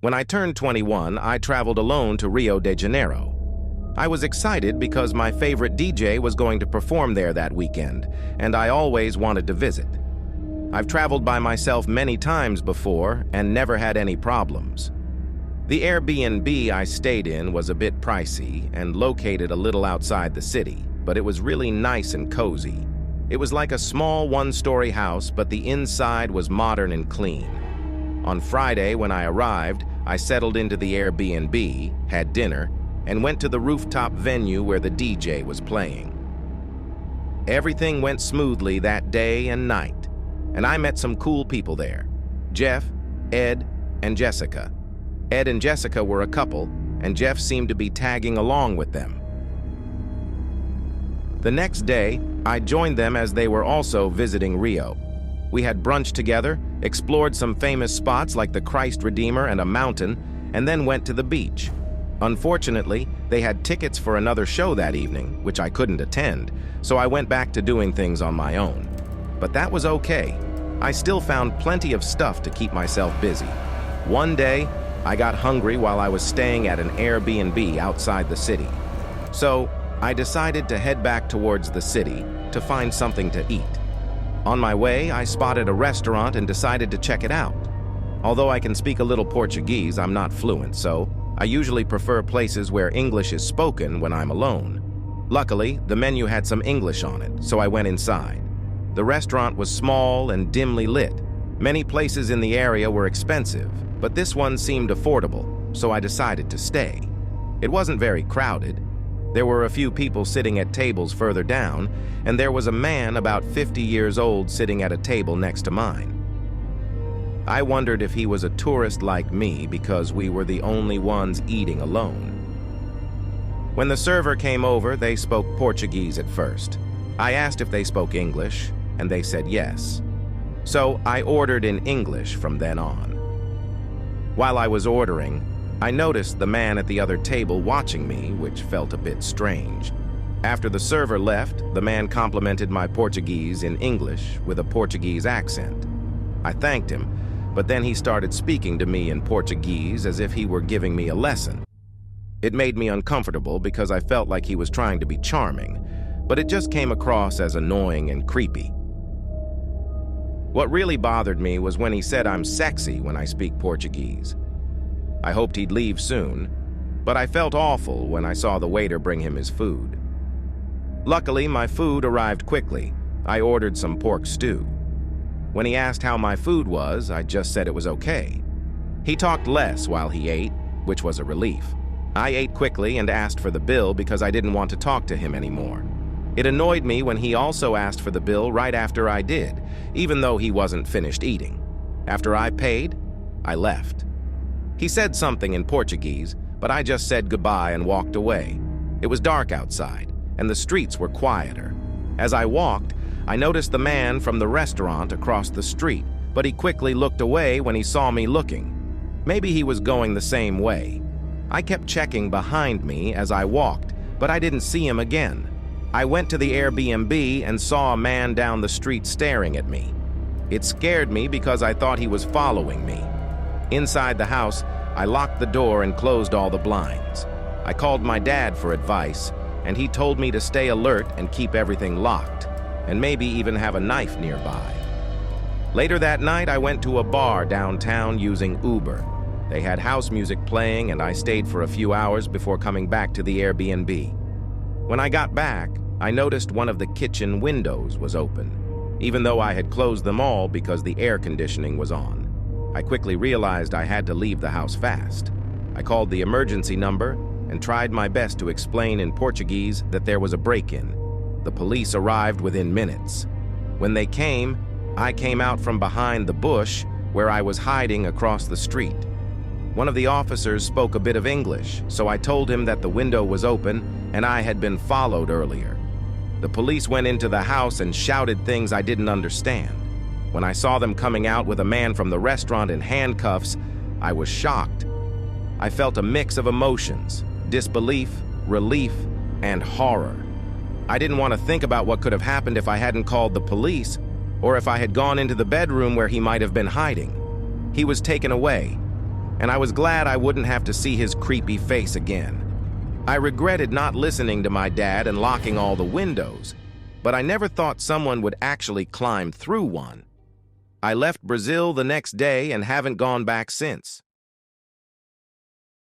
When I turned 21, I traveled alone to Rio de Janeiro. I was excited because my favorite DJ was going to perform there that weekend, and I always wanted to visit. I've traveled by myself many times before and never had any problems. The Airbnb I stayed in was a bit pricey and located a little outside the city, but it was really nice and cozy. It was like a small one-story house, but the inside was modern and clean. On Friday, when I arrived, I settled into the Airbnb, had dinner, and went to the rooftop venue where the DJ was playing. Everything went smoothly that day and night, and I met some cool people there: Jeff, Ed, and Jessica. Ed and Jessica were a couple, and Jeff seemed to be tagging along with them. The next day, I joined them as they were also visiting Rio. We had brunch together, explored some famous spots like the Christ Redeemer and a mountain, and then went to the beach. Unfortunately, they had tickets for another show that evening, which I couldn't attend, so I went back to doing things on my own. But that was okay. I still found plenty of stuff to keep myself busy. One day, I got hungry while I was staying at an Airbnb outside the city. So, I decided to head back towards the city to find something to eat. On my way, I spotted a restaurant and decided to check it out. Although I can speak a little Portuguese, I'm not fluent, so I usually prefer places where English is spoken when I'm alone. Luckily, the menu had some English on it, so I went inside. The restaurant was small and dimly lit. Many places in the area were expensive, but this one seemed affordable, so I decided to stay. It wasn't very crowded. There were a few people sitting at tables further down, and there was a man about 50 years old sitting at a table next to mine. I wondered if he was a tourist like me because we were the only ones eating alone. When the server came over, they spoke Portuguese at first. I asked if they spoke English, and they said yes. So I ordered in English from then on. While I was ordering, I noticed the man at the other table watching me, which felt a bit strange. After the server left, the man complimented my Portuguese in English with a Portuguese accent. I thanked him, but then he started speaking to me in Portuguese as if he were giving me a lesson. It made me uncomfortable because I felt like he was trying to be charming, but it just came across as annoying and creepy. What really bothered me was when he said I'm sexy when I speak Portuguese. I hoped he'd leave soon, but I felt awful when I saw the waiter bring him his food. Luckily, my food arrived quickly. I ordered some pork stew. When he asked how my food was, I just said it was okay. He talked less while he ate, which was a relief. I ate quickly and asked for the bill because I didn't want to talk to him anymore. It annoyed me when he also asked for the bill right after I did, even though he wasn't finished eating. After I paid, I left. He said something in Portuguese, but I just said goodbye and walked away. It was dark outside, and the streets were quieter. As I walked, I noticed the man from the restaurant across the street, but he quickly looked away when he saw me looking. Maybe he was going the same way. I kept checking behind me as I walked, but I didn't see him again. I went to the Airbnb and saw a man down the street staring at me. It scared me because I thought he was following me. Inside the house, I locked the door and closed all the blinds. I called my dad for advice, and he told me to stay alert and keep everything locked, and maybe even have a knife nearby. Later that night, I went to a bar downtown using Uber. They had house music playing, and I stayed for a few hours before coming back to the Airbnb. When I got back, I noticed one of the kitchen windows was open, even though I had closed them all because the air conditioning was on. I quickly realized I had to leave the house fast. I called the emergency number and tried my best to explain in Portuguese that there was a break-in. The police arrived within minutes. When they came, I came out from behind the bush where I was hiding across the street. One of the officers spoke a bit of English, so I told him that the window was open and I had been followed earlier. The police went into the house and shouted things I didn't understand. When I saw them coming out with a man from the restaurant in handcuffs, I was shocked. I felt a mix of emotions: disbelief, relief, and horror. I didn't want to think about what could have happened if I hadn't called the police, or if I had gone into the bedroom where he might have been hiding. He was taken away. and I was glad I wouldn't have to see his creepy face again. I regretted not listening to my dad and locking all the windows, but I never thought someone would actually climb through one. I left Brazil the next day and haven't gone back since.